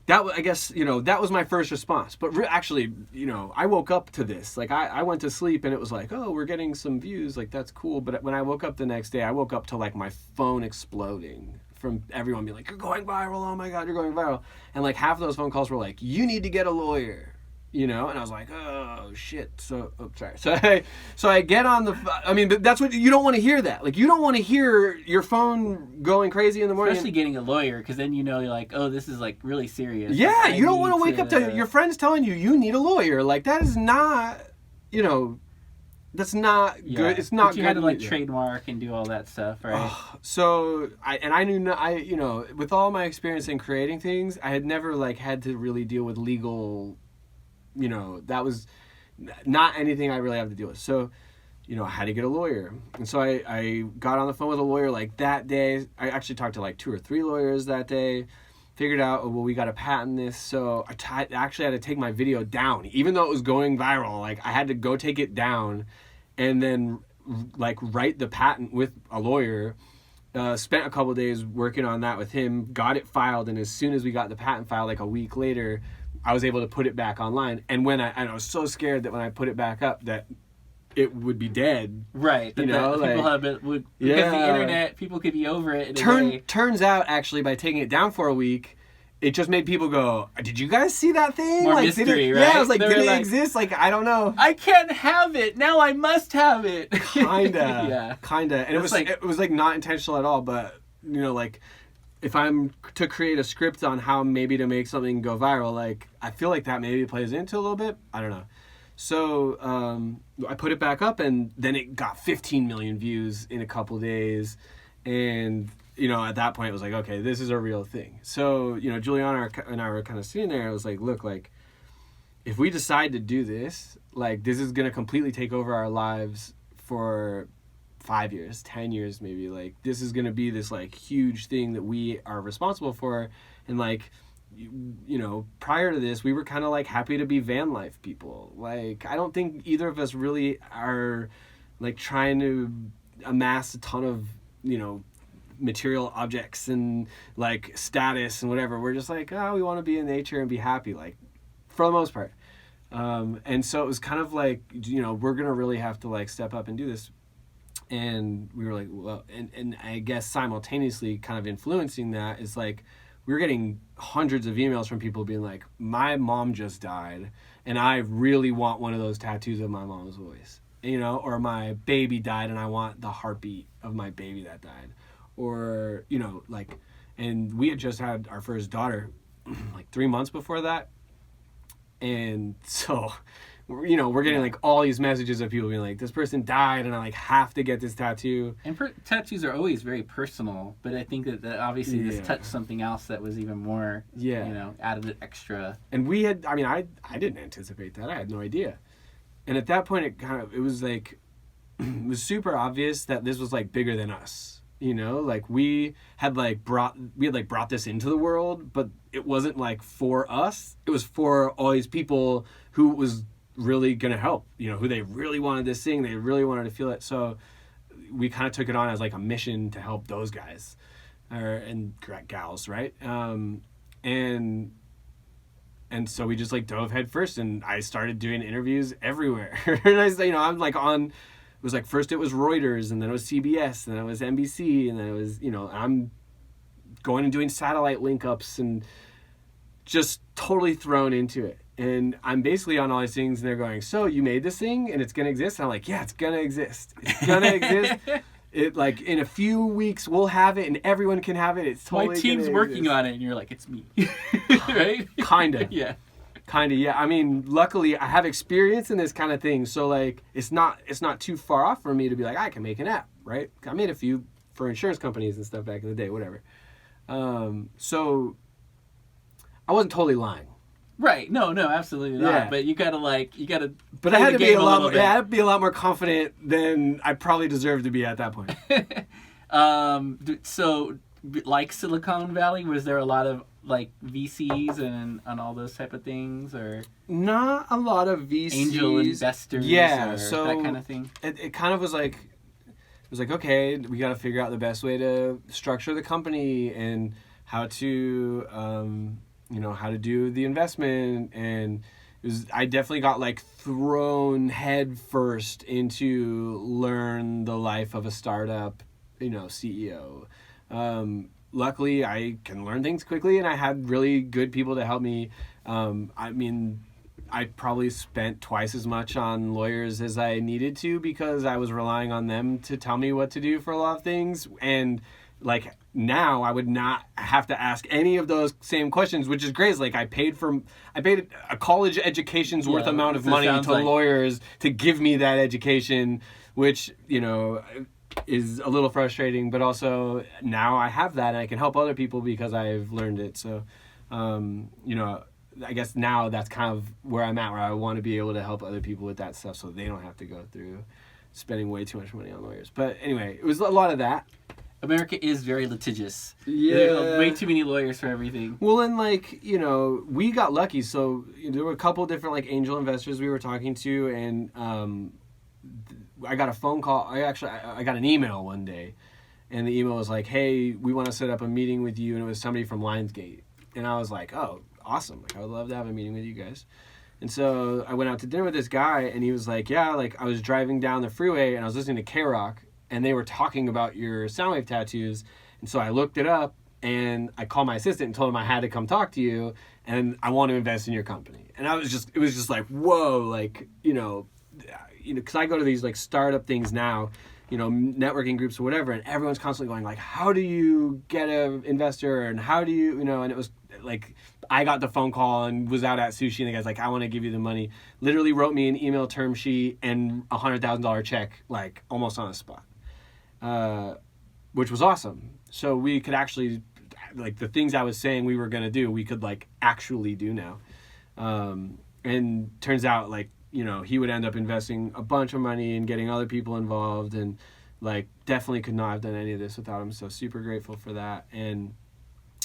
that, I guess, you know, that was my first response. But actually, you know, I woke up to this. Like, I went to sleep and it was like, oh, we're getting some views. Like, that's cool. But when I woke up the next day, I woke up to, like, my phone exploding from everyone being like, you're going viral. Oh, my God, you're going viral. And, like, half of those phone calls were like, you need to get a lawyer. You know, and I was like, oh shit. So I get on but that's what you don't want to hear. That like you don't want to hear your phone going crazy in the morning.
Especially getting a lawyer, because then you know you're like, oh, this is like really serious.
Yeah,
like,
you don't want to wake up to your friends telling you need a lawyer. Like that is not, you know, that's not good. It's not. But
you
good
had to like trademark and do all that stuff, right?
So I knew you know, with all my experience in creating things, I had never like had to really deal with legal. You know, that was not anything I really have to deal with. So, you know, I had to get a lawyer. And so I got on the phone with a lawyer like that day. I actually talked to like 2 or 3 lawyers that day. Figured out, oh, well, we got to patent this. So I actually had to take my video down. Even though it was going viral, like I had to go take it down and then like write the patent with a lawyer. Spent a couple of days working on that with him. Got it filed. And as soon as we got the patent filed, like a week later, I was able to put it back online. And I was so scared that when I put it back up that it would be dead.
Right.
You know,
people have it because the internet, people could be over it in a day.
Turns out, actually, by taking it down for a week, it just made people go, did you guys see that thing?
More
like,
mystery, right?
Yeah, I was like,
They
did
were
it
like,
exist? Like, I don't know.
I can't have it. Now I must have it.
Kinda.
Yeah.
Kinda. And it was like not intentional at all, but, you know, like, if I'm to create a script on how maybe to make something go viral, like, I feel like that maybe plays into a little bit. I don't know. So I put it back up, and then it got 15 million views in a couple days. And, you know, at that point, it was like, okay, this is a real thing. So, you know, Juliana and I were kind of sitting there. I was like, look, like, if we decide to do this, like, this is going to completely take over our lives for 5 years, 10 years maybe. Like, this is going to be this, like, huge thing that we are responsible for. And, like, you know, prior to this, we were kind of like happy to be van life people. Like, I don't think either of us really are like trying to amass a ton of, you know, material objects and like status and whatever. We're just like, oh, we want to be in nature and be happy, like, for the most part. And so it was kind of like, you know, we're gonna really have to like step up and do this. And we were like, well, and I guess simultaneously kind of influencing that is like, we were getting hundreds of emails from people being like, my mom just died and I really want one of those tattoos of my mom's voice, you know, or my baby died and I want the heartbeat of my baby that died. Or, you know, like, and we had just had our first daughter like 3 months before that. And so, you know, we're getting like all these messages of people being like, this person died and I like have to get this tattoo.
And tattoos are always very personal, but I think that obviously this touched something else that was even more, you know, added an extra.
And we had, I mean, I didn't anticipate that. I had no idea. And at that point, it was like, it was super obvious that this was like bigger than us. You know, like we had brought this into the world, but it wasn't like for us. It was for all these people who was really gonna help, you know, who they really wanted this thing, they really wanted to feel it. So we kind of took it on as like a mission to help those guys and gals, right? And so we just like dove head first, and I started doing interviews everywhere. And I'm like on, it was like first it was Reuters, and then it was CBS, and then it was NBC, and then it was, you know, I'm going and doing satellite link ups and just totally thrown into it. And I'm basically on all these things, and they're going, so you made this thing and it's going to exist? And I'm like, yeah, it's going to exist. It's going to exist. It like in a few weeks we'll have it and everyone can have it. It's totally
my team's working on it, and you're like, it's me. Right?
Kinda.
Yeah.
Kinda, yeah. I mean, luckily I have experience in this kind of thing, so like it's not too far off for me to be like, I can make an app, right? I made a few for insurance companies and stuff back in the day, whatever. So I wasn't totally lying.
Right. No, absolutely not. Yeah. But you gotta.
But I had to be a lot more confident than I probably deserved to be at that point.
So, like Silicon Valley, was there a lot of like VCs and all those type of things, or
not a lot of VCs,
angel investors,
or so
that kind of thing?
It kind of was like, it was like, okay, we got to figure out the best way to structure the company and how to how to do the investment. And I definitely got like thrown head first into learn the life of a startup, CEO. Luckily, I can learn things quickly, and I had really good people to help me. I mean, I probably spent twice as much on lawyers as I needed to because I was relying on them to tell me what to do for a lot of things. And like now I would not have to ask any of those same questions, which is great. It's like I paid a college education's worth amount of money to lawyers to give me that education, which, is a little frustrating, but also now I have that and I can help other people because I've learned it. So, I guess now that's kind of where I'm at, where I want to be able to help other people with that stuff so they don't have to go through spending way too much money on lawyers. But anyway, it was a lot of that.
America is very litigious.
Yeah.
There's way too many lawyers for everything.
Well, and we got lucky. So there were a couple different angel investors we were talking to, and I got a phone call. I got an email one day, and the email was like, hey, we want to set up a meeting with you. And it was somebody from Lionsgate. And I was like, oh, awesome. Like, I would love to have a meeting with you guys. And so I went out to dinner with this guy, and he was like, yeah, like, I was driving down the freeway, and I was listening to K-Rock, and they were talking about your Soundwave tattoos. And so I looked it up, and I called my assistant and told him I had to come talk to you, and I want to invest in your company. And it was just like, whoa, like, because I go to these, like, startup things now, networking groups or whatever, and everyone's constantly going, like, how do you get an investor, and how do you, and it was, like, I got the phone call and was out at sushi, and the guy's like, I want to give you the money. Literally wrote me an email term sheet and $100,000 check, like, almost on the spot, which was awesome. So we could actually, like, the things I was saying we were going to do, we could, like, actually do now. And turns out, like, he would end up investing a bunch of money and getting other people involved, and, like, definitely could not have done any of this without him. So super grateful for that. And,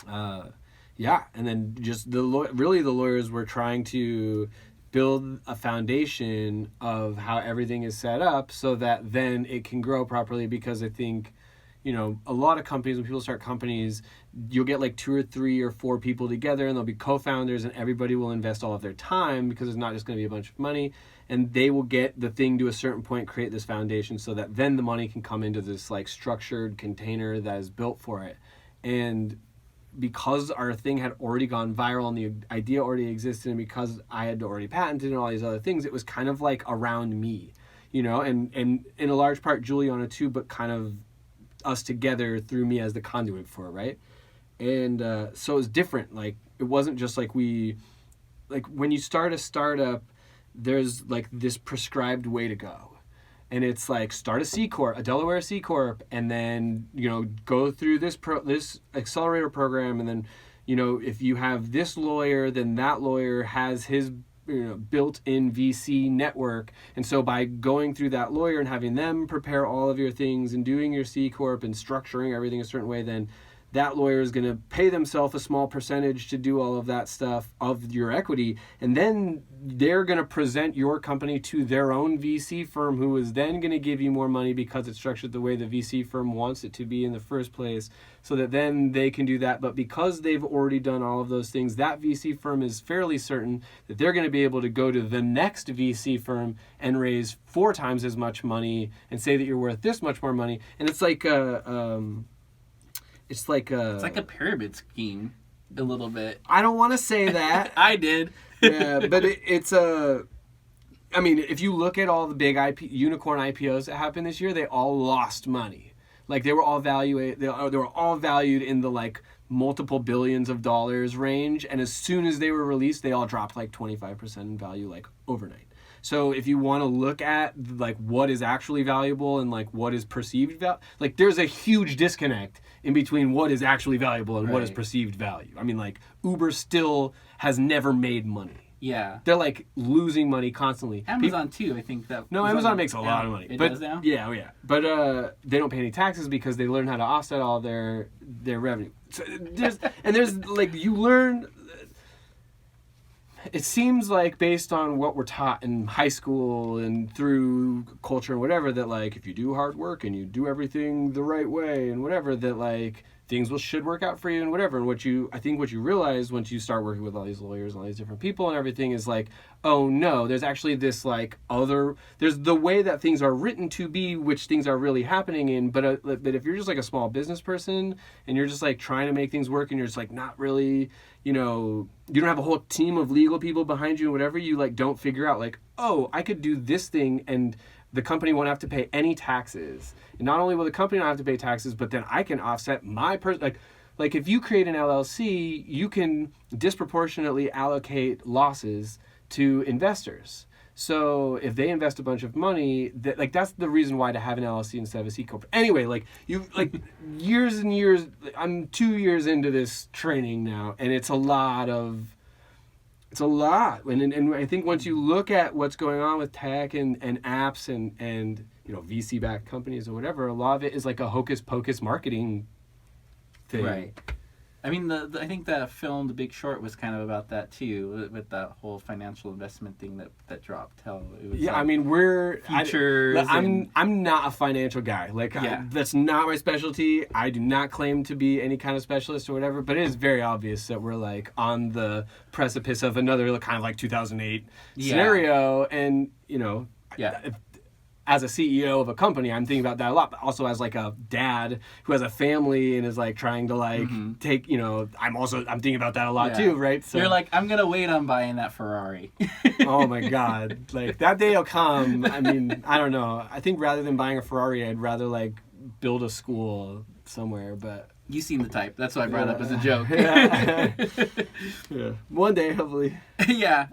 and then just the lawyers were trying to build a foundation of how everything is set up so that then it can grow properly, because I think, a lot of companies, when people start companies, you'll get like 2 or 3 or 4 people together, and they'll be co-founders, and everybody will invest all of their time, because it's not just going to be a bunch of money, and they will get the thing to a certain point, create this foundation so that then the money can come into this, like, structured container that is built for it. And because our thing had already gone viral and the idea already existed, and because I had already patented and all these other things, it was kind of like around me, and in a large part Juliana too, but kind of us together through me as the conduit for it, right? And so it was different. Like, it wasn't just like when you start a startup, there's like this prescribed way to go. And it's like, start a C Corp, a Delaware C Corp, and then, go through this accelerator program, and then, if you have this lawyer, then that lawyer has his built-in VC network. And so by going through that lawyer and having them prepare all of your things and doing your C Corp and structuring everything a certain way, then that lawyer is going to pay themselves a small percentage to do all of that stuff of your equity. And then they're going to present your company to their own VC firm, who is then going to give you more money because it's structured the way the VC firm wants it to be in the first place, so that then they can do that. But because they've already done all of those things, that VC firm is fairly certain that they're going to be able to go to the next VC firm and raise 4 times as much money and say that you're worth this much more money. And it's like it's like a
pyramid scheme, a little bit.
I don't want to say that.
I did.
Yeah, but it's a. I mean, if you look at all the big unicorn IPOs that happened this year, they all lost money. Like, they were all valued. They were all valued in the, like, multiple billions of dollars range, and as soon as they were released, they all dropped like 25% in value, like, overnight. So if you want to look at, like, what is actually valuable and, like, what is perceived value, like, there's a huge disconnect in between what is actually valuable and what is perceived value. I mean, like, Uber still has never made money.
Yeah.
They're, like, losing money constantly.
Amazon too, I think that.
No, Amazon makes a lot of money.
It
but,
does now?
Yeah, oh yeah. But they don't pay any taxes because they learn how to offset all their revenue. So there's like, you learn. It seems like, based on what we're taught in high school and through culture and whatever, that, like, if you do hard work and you do everything the right way and whatever, that, like, things should work out for you and whatever. And I think what you realize once you start working with all these lawyers and all these different people and everything is, like, oh no, there's actually this, like, there's the way that things are written to be, which things are really happening in. But if you're just, like, a small business person and you're just, like, trying to make things work and you're just, like, not really, you don't have a whole team of legal people behind you and whatever, you, like, don't figure out, like, oh, I could do this thing and the company won't have to pay any taxes. And not only will the company not have to pay taxes, but then I can offset my like if you create an LLC, you can disproportionately allocate losses to investors. So if they invest a bunch of money, that's the reason why to have an LLC instead of a C Corp. Anyway, like, you, like, years and years, I'm 2 years into this training now, and it's a lot. And I think once you look at what's going on with tech and apps and VC-backed companies or whatever, a lot of it is like a hocus-pocus marketing thing.
Right. I mean, I think that film, The Big Short, was kind of about that too, with that whole financial investment thing that dropped. How it was,
Yeah,
like,
I mean,
futures.
I'm not a financial guy. Like,
Yeah.
that's not my specialty. I do not claim to be any kind of specialist or whatever. But it is very obvious that we're like on the precipice of another kind of like 2008 scenario, and
Yeah.
as a CEO of a company, I'm thinking about that a lot, but also as like a dad who has a family and is like trying to like take, I'm thinking about that a lot too, right? So
you're like, I'm gonna wait on buying that Ferrari.
oh my God, like that day will come. I mean, I don't know. I think rather than buying a Ferrari, I'd rather like build a school somewhere, but.
You seem the type. That's why I brought it up as a joke.
Yeah. One day, hopefully.
Yeah.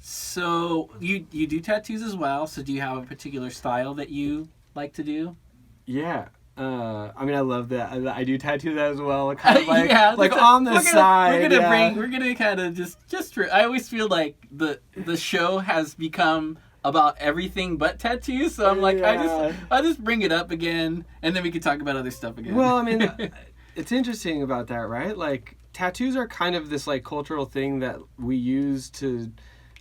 So you do tattoos as well. So do you have a particular style that you like to do?
Yeah. I mean, I love that. I do tattoos as well. Kind of like,
yeah,
like on the side.
We're gonna kind of just. I always feel like the show has become about everything but tattoos. So I'm like, I just bring it up again, and then we can talk about other stuff again.
Well, I mean, it's interesting about that, right? Like tattoos are kind of this like cultural thing that we use to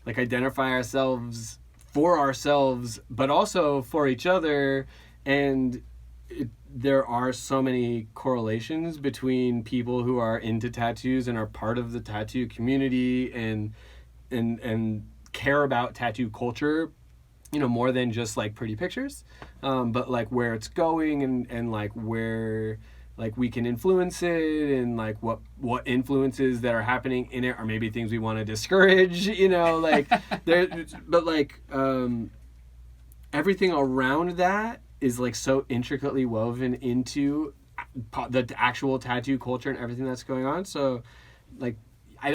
like identify ourselves for ourselves, but also for each other. And there are so many correlations between people who are into tattoos and are part of the tattoo community and care about tattoo culture, more than just like pretty pictures, but like where it's going and like where like we can influence it, and like what influences that are happening in it are maybe things we want to discourage, like there, but like everything around that is like so intricately woven into the actual tattoo culture and everything that's going on. So like I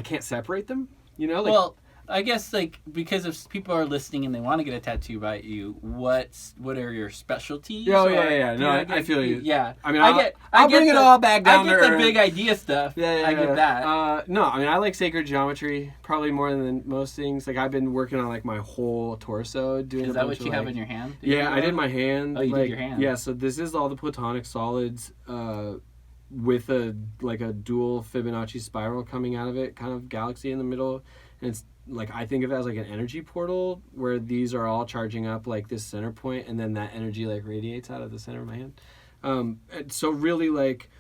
can't separate them, like.
Well, I guess like because if people are listening and they want to get a tattoo by you, what are your specialties?
Oh yeah. No, I feel you.
Yeah,
I mean, I'll bring it all back down to earth.
I get the big idea stuff.
Yeah.
I get that.
No, I mean, I like sacred geometry probably more than most things. Like I've been working on like my whole torso doing.
Is that what you have in your hand?
Yeah, I did my hand.
Oh, you did your hand.
Yeah, so this is all the platonic solids with a dual Fibonacci spiral coming out of it, kind of galaxy in the middle, and it's like I think of it as like an energy portal where these are all charging up like this center point, and then that energy like radiates out of the center of my hand. And so really like,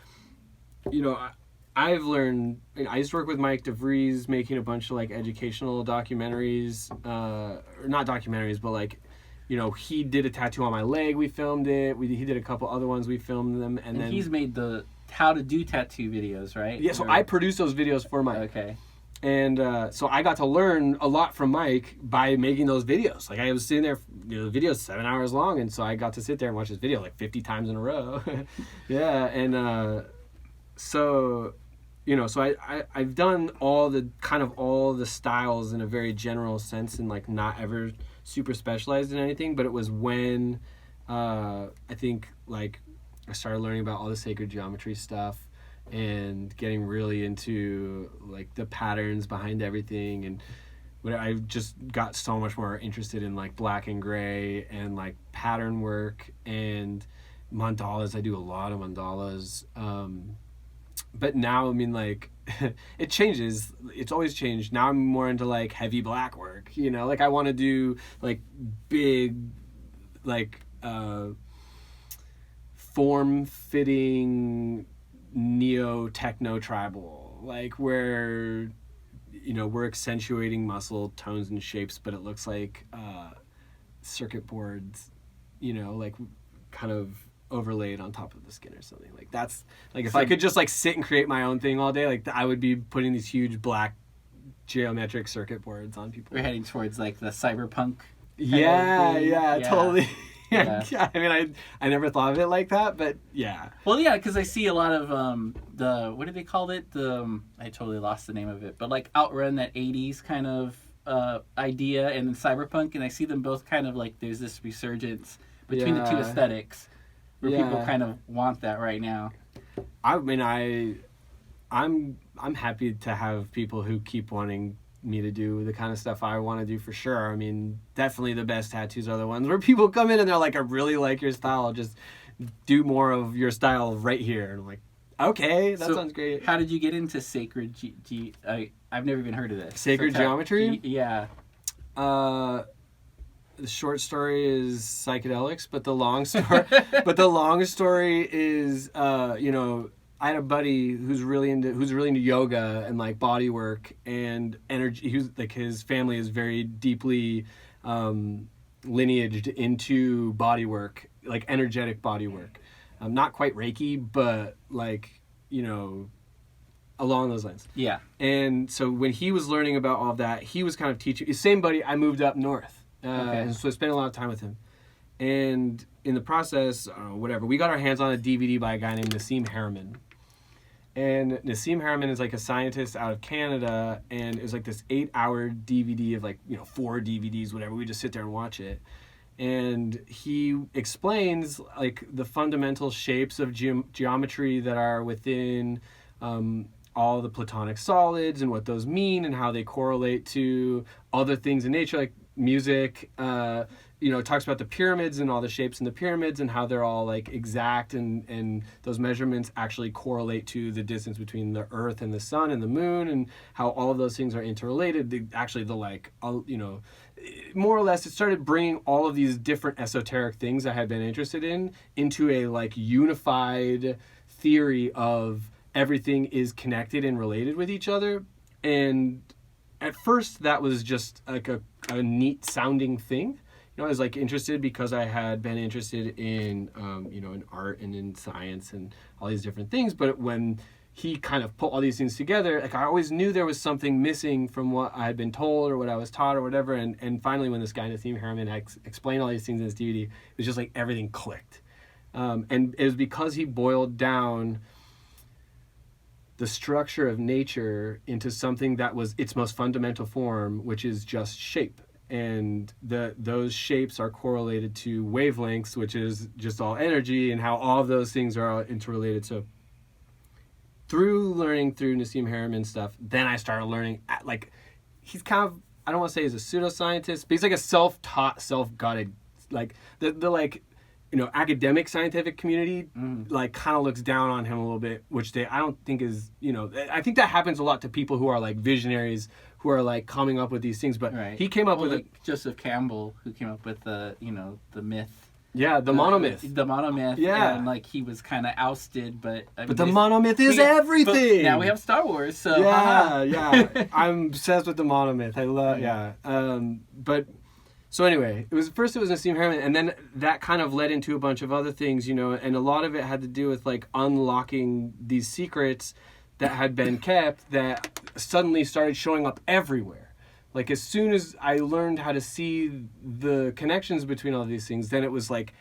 I've learned. I used to work with Mike DeVries making a bunch of like educational documentaries, or not documentaries, but like, he did a tattoo on my leg. We filmed it. He did a couple other ones. We filmed them, and then
he's made the how to do tattoo videos, right?
Yeah. So I produced those videos for Mike.
Okay.
And so I got to learn a lot from Mike by making those videos. Like I was sitting there, the video's 7 hours long, and so I got to sit there and watch this video like 50 times in a row. Yeah, and so I've done all the styles in a very general sense, and like not ever super specialized in anything. But it was when I think like I started learning about all the sacred geometry stuff and getting really into like the patterns behind everything, and I just got so much more interested in like black and gray and like pattern work and mandalas. I do a lot of mandalas, but now I mean like it changes. It's always changed. Now I'm more into like heavy black work, like I want to do like big like form-fitting neo-techno tribal, like where we're accentuating muscle tones and shapes, but it looks like circuit boards, like kind of overlaid on top of the skin or something. Like that's like if I could just like sit and create my own thing all day, like I would be putting these huge black geometric circuit boards on people.
We're heading towards like the cyberpunk.
Yeah, totally. Yeah. I mean, I never thought of it like that, but yeah.
Well, yeah, because I see a lot of the what do they call it? I totally lost the name of it, but like outrun that '80s kind of idea and then cyberpunk, and I see them both kind of like there's this resurgence between the two aesthetics where people kind of want that right now.
I mean, I'm happy to have people who keep wanting me to do the kind of stuff I want to do for sure. I mean, definitely the best tattoos are the ones where people come in and they're like, I really like your style. Just do more of your style right here. And I'm like, Okay, that
So,
sounds great.
How did you get into sacred I've never even heard of this.
Sacred geometry?
Yeah.
The short story is psychedelics, but the long story is I had a buddy who's really into yoga and like body work and energy. He was like, his family is very deeply lineaged into body work, like energetic body work. Not quite Reiki, but like, along those lines.
Yeah.
And so when he was learning about all of that, he was kind of teaching. The same buddy, I moved up north. And so I spent a lot of time with him. And in the process, we got our hands on a DVD by a guy named Nassim Haramein. And Nassim Haramein is like a scientist out of Canada, and it was like this 8-hour DVD of like, 4 DVDs, whatever. We just sit there and watch it. And he explains like the fundamental shapes of geometry that are within all the platonic solids and what those mean and how they correlate to other things in nature, like music. It talks about the pyramids and all the shapes in the pyramids and how they're all like exact, and those measurements actually correlate to the distance between the earth and the sun and the moon, and how all of those things are interrelated. More or less, it started bringing all of these different esoteric things I had been interested in into a like unified theory of everything is connected and related with each other. And at first that was just like a neat sounding thing. I was like interested because I had been interested in in art and in science and all these different things. But when he kind of put all these things together, like I always knew there was something missing from what I had been told or what I was taught or whatever. And finally, when this guy Nassim Haramein explained all these things in his DVD, it was just like everything clicked. And it was because he boiled down the structure of nature into something that was its most fundamental form, which is just shape. And those shapes are correlated to wavelengths, which is just all energy, and how all of those things are all interrelated. So through learning through Nassim Haramein stuff, then I started learning, like, he's kind of, I don't want to say he's a pseudoscientist, but he's like a self-taught, self-guided, like, academic scientific community, like, kind of looks down on him a little bit, which I don't think is, I think that happens a lot to people who are, like, visionaries, who are, like, coming up with these things, but he came up with
Joseph Campbell, who came up with the myth.
Yeah, the monomyth.
The monomyth.
Yeah.
And, like, he was kind of ousted, but...
But the monomyth is everything!
Now we have Star Wars, so...
Yeah. I'm obsessed with the monomyth. I love... But... So anyway, first it was Nassim Haramein, and then that kind of led into a bunch of other things, and a lot of it had to do with, like, unlocking these secrets that had been kept that suddenly started showing up everywhere. Like, as soon as I learned how to see the connections between all these things, then it was like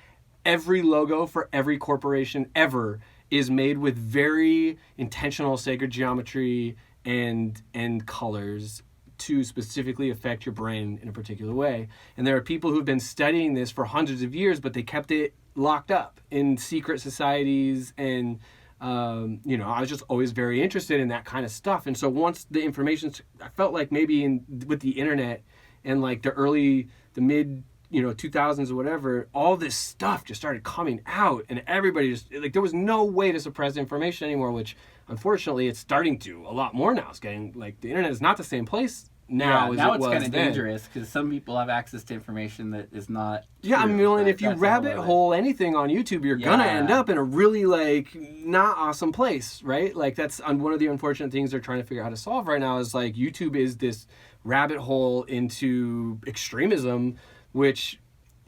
every logo for every corporation ever is made with very intentional sacred geometry and colors to specifically affect your brain in a particular way. And there are people who've been studying this for hundreds of years, but they kept it locked up in secret societies. And I was just always very interested in that kind of stuff. And so once the information, I felt like maybe with the internet and like the mid 2000s or whatever, all this stuff just started coming out, and everybody just, like, there was no way to suppress information anymore, which unfortunately it's starting to a lot more now. It's getting, like, the internet is not the same place now as
now
it
it's
was
kind of
then.
Dangerous because some people have access to information that is not
true, and if you rabbit
hole
hole anything on YouTube, you're gonna end up in a really, like, not awesome place, right? Like, that's one of the unfortunate things they're trying to figure out how to solve right now is, like, YouTube is this rabbit hole into extremism, which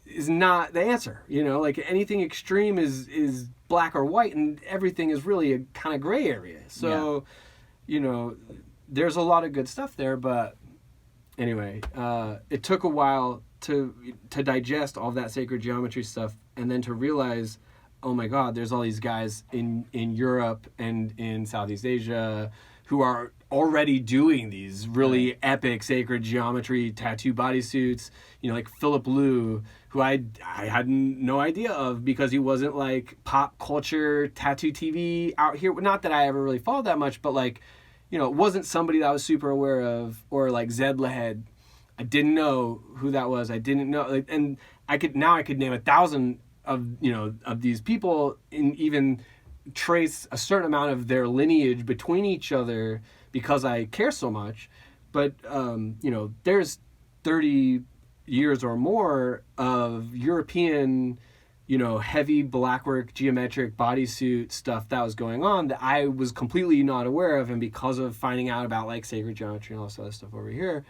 is not the answer. Like, anything extreme is black or white, and everything is really a kind of gray area. So, there's a lot of good stuff there, but anyway, it took a while to digest all that sacred geometry stuff, and then to realize, oh my God, there's all these guys in Europe and in Southeast Asia who are already doing these really epic sacred geometry tattoo bodysuits, like Philip Liu, who I had no idea of because he wasn't, like, pop culture tattoo TV out here. Not that I ever really followed that much, but, like, it wasn't somebody that I was super aware of. Or like Zed Lahed, I didn't know who that was. I didn't know, like, and I could name 1,000 of these people in even trace a certain amount of their lineage between each other because I care so much. But, there's 30 years or more of European, heavy blackwork, geometric bodysuit stuff that was going on that I was completely not aware of. And because of finding out about like sacred geometry and all this other stuff over here,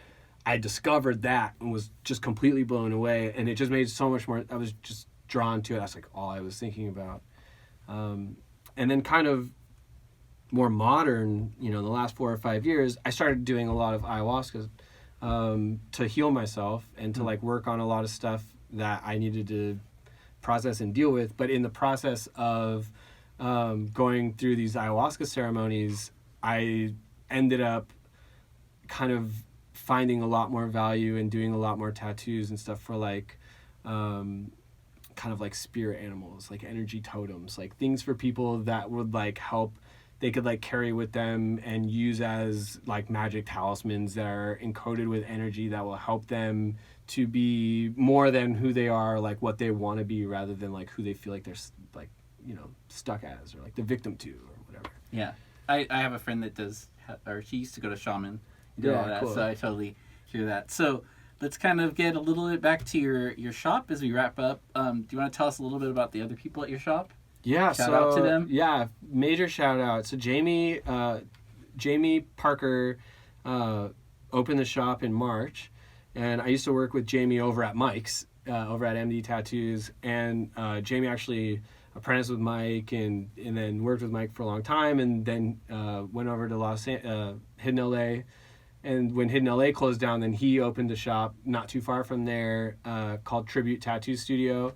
I discovered that and was just completely blown away. And it just made so much more, I was just drawn to it. That's like all I was thinking about. And then kind of more modern, the last 4 or 5 years, I started doing a lot of ayahuasca to heal myself and to like work on a lot of stuff that I needed to process and deal with. But in the process of going through these ayahuasca ceremonies, I ended up kind of finding a lot more value and doing a lot more tattoos and stuff for like kind of like spirit animals, like energy totems, like things for people that would like help, they could like carry with them and use as like magic talismans that are encoded with energy that will help them to be more than who they are, like what they want to be, rather than like who they feel like they're like, stuck as, or like the victim to, or whatever.
Yeah. I have a friend that does, or she used to go to shaman and do all that, cool. So I totally hear that. So let's kind of get a little bit back to your shop as we wrap up. Do you want to tell us a little bit about the other people at your shop?
Yeah,
shout out to them.
Yeah, major shout out. So Jamie Parker opened the shop in March, and I used to work with Jamie over at Mike's, over at MD Tattoos, and Jamie actually apprenticed with Mike and then worked with Mike for a long time, and then went over to Hidden LA. And when Hidden LA closed down, then he opened a shop not too far from there called Tribute Tattoo Studio.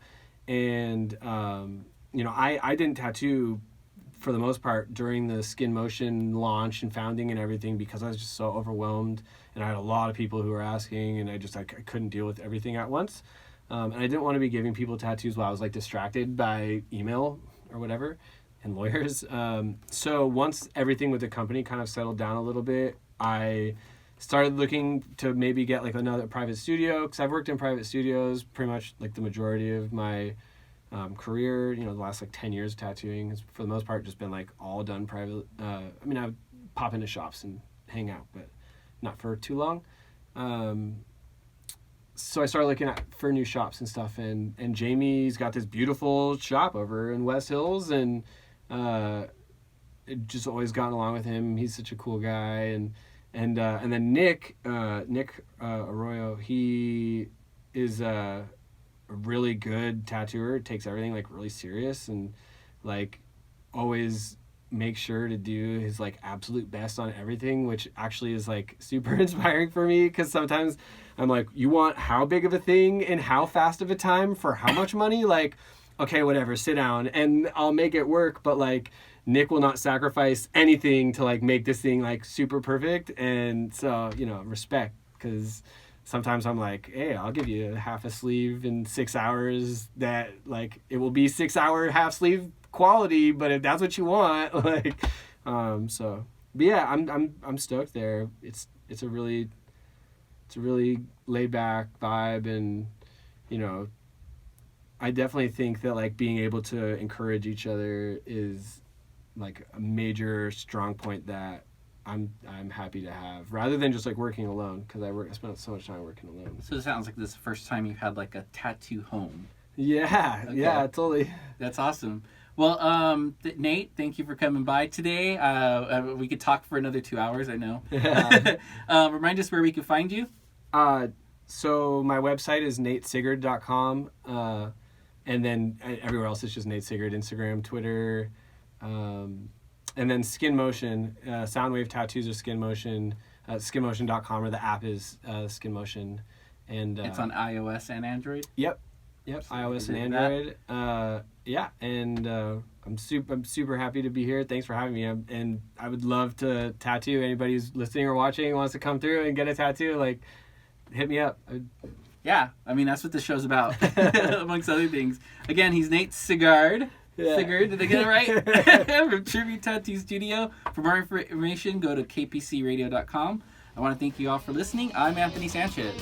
And, I didn't tattoo for the most part during the Skin Motion launch and founding and everything because I was just so overwhelmed. And I had a lot of people who were asking, and I couldn't deal with everything at once. And I didn't want to be giving people tattoos while I was like distracted by email or whatever and lawyers. So once everything with the company kind of settled down a little bit, I started looking to maybe get like another private studio, because I've worked in private studios pretty much like the majority of my career. The last like 10 years tattooing has for the most part just been like all done private. I would pop into shops and hang out, but not for too long. So I started looking for new shops and stuff, and Jamie's got this beautiful shop over in West Hills, and it just always gotten along with him. He's such a cool guy, and then Nick Arroyo, he is a really good tattooer, takes everything like really serious, and like always makes sure to do his like absolute best on everything, which actually is like super inspiring for me, because sometimes I'm like, you want how big of a thing in how fast of a time for how much money? Like, okay, whatever, sit down and I'll make it work. But like Nick will not sacrifice anything to like make this thing like super perfect. And so, respect, because sometimes I'm like, hey, I'll give you half a sleeve in 6 hours that like it will be 6 hour half sleeve quality, but if that's what you want, like but yeah, I'm stoked there. It's a really laid back vibe, and I definitely think that like being able to encourage each other is like a major strong point that I'm happy to have, rather than just like working alone, because I spent so much time working alone.
So it sounds like this is the first time you've had like a tattoo home.
Yeah, okay. Yeah, totally.
That's awesome. Well, Nate, thank you for coming by today. We could talk for another 2 hours, I know. Remind us where we can find you.
So my website is natesiggard.com, and then everywhere else it's just Nate Siggard, Instagram, Twitter, and then Skin Motion, Soundwave Tattoos or Skin Motion, skinmotion.com, or the app is Skin Motion. And
it's on iOS and Android?
Yep, so iOS and Android. Yeah, and I'm super happy to be here. Thanks for having me. And I would love to tattoo anybody who's listening or watching and wants to come through and get a tattoo. Like, hit me up.
Yeah, that's what the show's about, amongst other things. Again, he's Nate Siggard. Yeah. Siggard, did I get it right? From Tribute Tattoo Studio. For more information, go to kpcradio.com. I want to thank you all for listening. I'm Anthony Sanchez.